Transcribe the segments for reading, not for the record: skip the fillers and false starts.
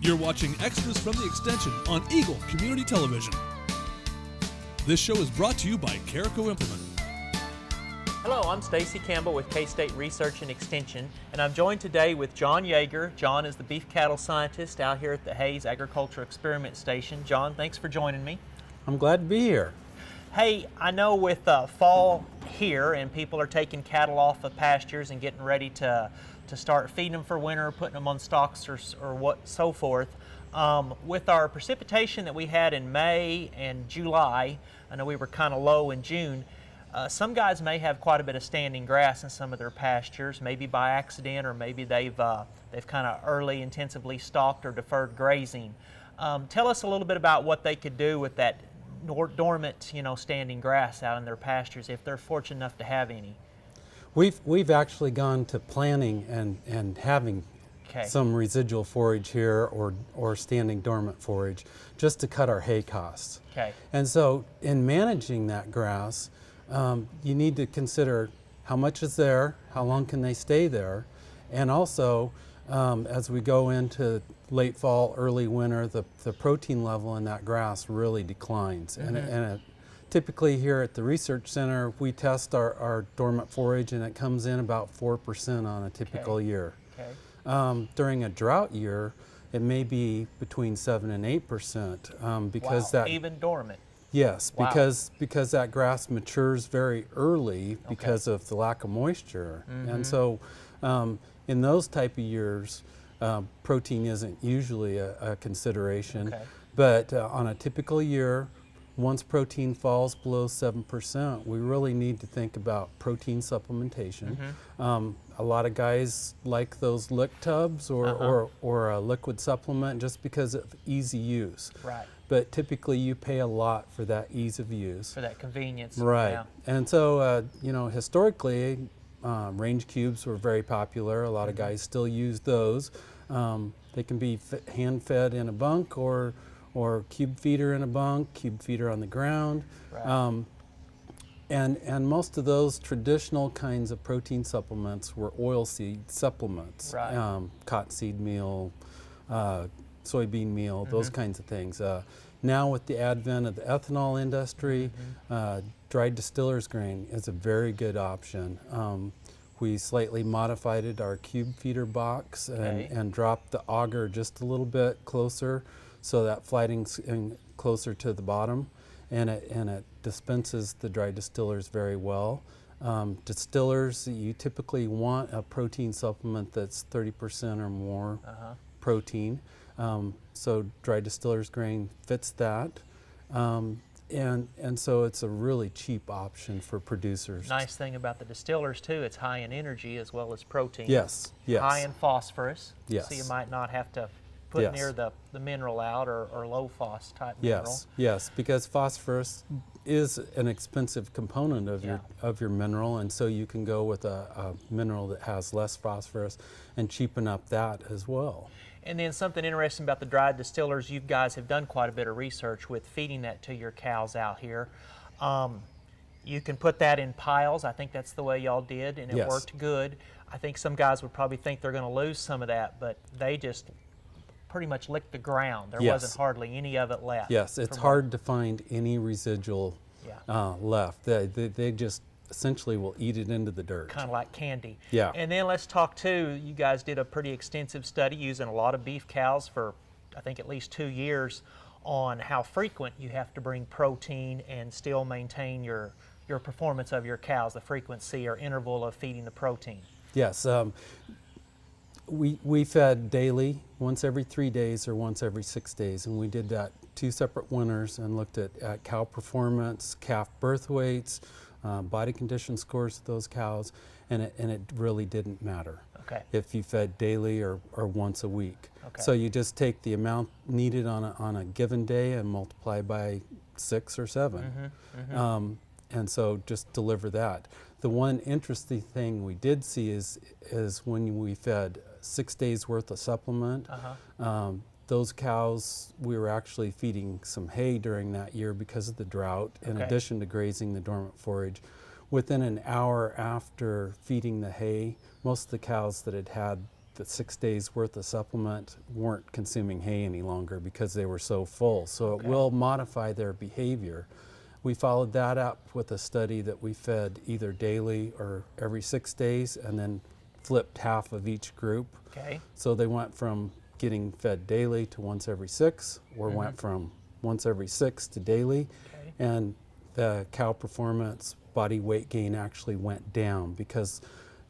You're watching Extras from the Extension on Eagle Community Television. This show is brought to you by Caraco Implement. Hello, I'm Stacy Campbell with K-State Research and Extension, and I'm joined today with John Jaeger. John is the beef cattle scientist out here at the Hayes Agriculture Experiment Station. John, thanks for joining me. I'm glad to be here. Hey, I know with fall here and people are taking cattle off of pastures and getting ready to start feeding them for winter, putting them on stocks or what so forth. With our precipitation that we had in May and July, I know we were kind of low in June. Some guys may have quite a bit of standing grass in some of their pastures, maybe by accident, or maybe they've kind of early intensively stalked or deferred grazing. Tell us a little bit about what they could do with that dormant, standing grass out in their pastures if they're fortunate enough to have any. We've actually gone to planting and having some residual forage here or standing dormant forage just to cut our hay costs. Okay. And so in managing that grass, you need to consider how much is there, how long can they stay there, and also as we go into late fall, early winter, the protein level in that grass really declines. Mm-hmm. And typically here at the Research Center, we test our dormant forage and it comes in about 4% on a typical year. Okay. During a drought year, it may be between 7 and 8% because that even dormant. Yes, Wow. because that grass matures very early because of the lack of moisture. Mm-hmm. And so in those type of years, protein isn't usually a consideration. Okay. But on a typical year, once protein falls below 7%, we really need to think about protein supplementation. Mm-hmm. A lot of guys like those lick tubs or a liquid supplement just because of easy use. Right. But typically you pay a lot for that ease of use. For that convenience. Right. Yeah. And so, historically, range cubes were very popular. A lot of guys still use those. They can be hand-fed in a bunk or cube feeder in a bunk, cube feeder on the ground. Right. And most of those traditional kinds of protein supplements were oilseed supplements. Right. Cottonseed meal, soybean meal, those kinds of things. Now with the advent of the ethanol industry, dried distillers grain is a very good option. We slightly modified it, our cube feeder box, and dropped the auger just a little bit closer so that flighting's in closer to the bottom, and it dispenses the dry distillers very well. Distillers, you typically want a protein supplement that's 30% or more protein. So dry distillers grain fits that. And so it's a really cheap option for producers. Nice thing about the distillers too, it's high in energy as well as protein. Yes, yes. High in phosphorus. Yes. So you might not have to put near the mineral out or low phos type mineral. Yes, because phosphorus is an expensive component of your mineral, and so you can go with a mineral that has less phosphorus and cheapen up that as well. And then something interesting about the dried distillers, you guys have done quite a bit of research with feeding that to your cows out here. You can put that in piles. I think that's the way y'all did, and it worked good. I think some guys would probably think they're going to lose some of that, but they just pretty much licked the ground. There wasn't hardly any of it left. Yes, it's hard to find any residual left. They just essentially will eat it into the dirt. Kind of like candy. Yeah. And then let's talk too, you guys did a pretty extensive study using a lot of beef cows for I think at least 2 years on how frequent you have to bring protein and still maintain your performance of your cows, the frequency or interval of feeding the protein. Yes. We fed daily, once every 3 days or once every 6 days, and we did that 2 separate winters and looked at cow performance, calf birth weights, body condition scores of those cows, and it really didn't matter if you fed daily or once a week. So you just take the amount needed on a given day and multiply by 6 or 7. And so just deliver that. The one interesting thing we did see is when we fed 6 days worth of supplement, those cows, we were actually feeding some hay during that year because of the drought, in addition to grazing the dormant forage. Within an hour after feeding the hay, most of the cows that had the 6 days worth of supplement weren't consuming hay any longer because they were so full. So it will modify their behavior. We followed that up with a study that we fed either daily or every 6 days, and then flipped half of each group. Okay. So they went from getting fed daily to once every 6, or went from once every 6 to daily. Okay. And the cow performance, body weight gain actually went down because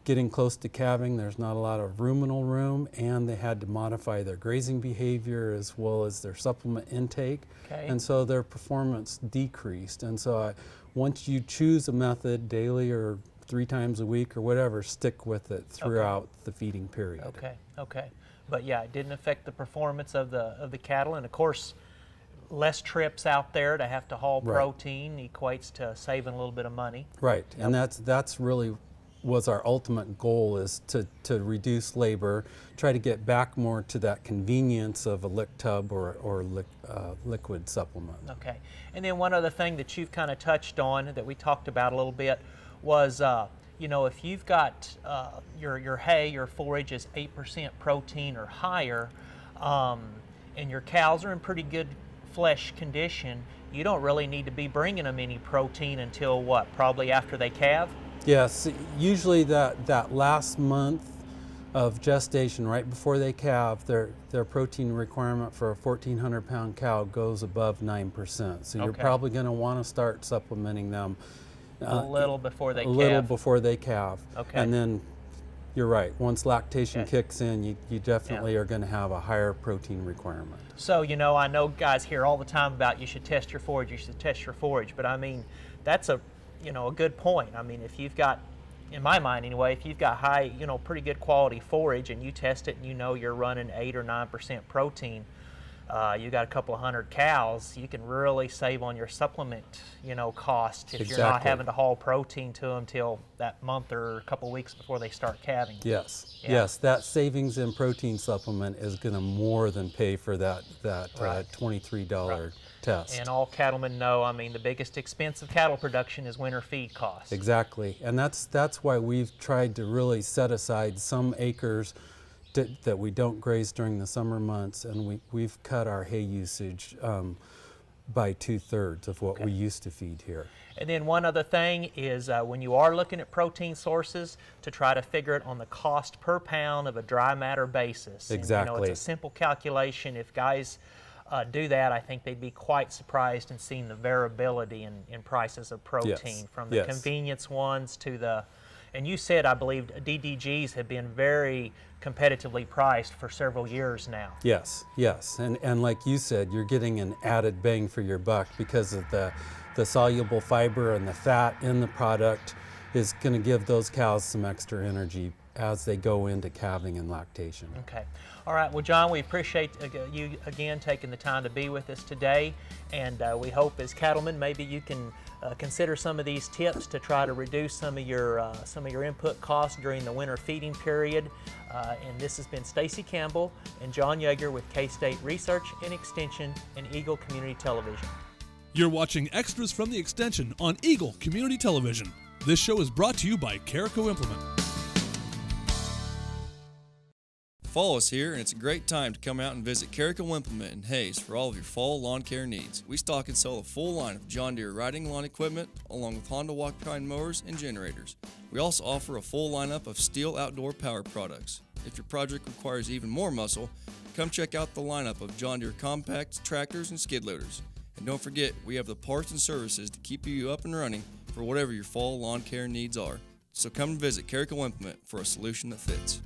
getting close to calving, there's not a lot of ruminal room, and they had to modify their grazing behavior as well as their supplement intake. Okay. And so their performance decreased. And so once you choose a method daily or 3 times a week or whatever, stick with it throughout the feeding period. Okay, okay. But yeah, it didn't affect the performance of the cattle, and of course, less trips out there to have to haul protein equates to saving a little bit of money. Right, and that's really was our ultimate goal, is to reduce labor, try to get back more to that convenience of a lick tub or liquid supplement. Okay, and then one other thing that you've kind of touched on that we talked about a little bit was, you know, if you've got your hay, your forage is 8% protein or higher, and your cows are in pretty good flesh condition, you don't really need to be bringing them any protein until what, probably after they calve? Yes, usually that last month of gestation, right before they calve, their protein requirement for a 1,400 pound cow goes above 9%. So you're probably going to want to start supplementing them a little before they calve. A little before they calve. Okay. And then you're right, once lactation kicks in, you definitely are going to have a higher protein requirement. So, you know, I know guys hear all the time about you should test your forage, but I mean, that's a good point. I mean, if you've got, in my mind anyway, if you've got high, pretty good quality forage and you test it and you know you're running 8 or 9% protein, you got a couple of hundred cows, you can really save on your supplement, cost if you're not having to haul protein to them till that month or a couple of weeks before they start calving. Yes, yes, that savings in protein supplement is going to more than pay for that $23 test. And all cattlemen know, I mean, the biggest expense of cattle production is winter feed costs. Exactly, and that's why we've tried to really set aside some acres that we don't graze during the summer months, and we've cut our hay usage by 2/3 of what we used to feed here. And then one other thing is when you are looking at protein sources, to try to figure it on the cost per pound of a dry matter basis. Exactly. And, it's a simple calculation. If guys do that, I think they'd be quite surprised in seeing the variability in prices of protein, from the convenience ones to the, and you said, I believe, DDGs have been very competitively priced for several years now. Yes, yes, and like you said, you're getting an added bang for your buck because of the soluble fiber and the fat in the product is going to give those cows some extra energy as they go into calving and lactation. Okay. All right. Well, John, we appreciate you again taking the time to be with us today, and we hope as cattlemen maybe you can consider some of these tips to try to reduce some of your input costs during the winter feeding period. And this has been Stacy Campbell and John Jaeger with K-State Research and Extension and Eagle Community Television. You're watching extras from the Extension on Eagle Community Television. This show is brought to you by Carico Implement. Fall is here, and it's a great time to come out and visit Carico Implement in Hayes for all of your fall lawn care needs. We stock and sell a full line of John Deere riding lawn equipment, along with Honda walk-behind mowers and generators. We also offer a full lineup of Steel outdoor power products. If your project requires even more muscle, come check out the lineup of John Deere compacts, tractors, and skid loaders. And don't forget, we have the parts and services to keep you up and running for whatever your fall lawn care needs are. So come and visit Carico Implement for a solution that fits.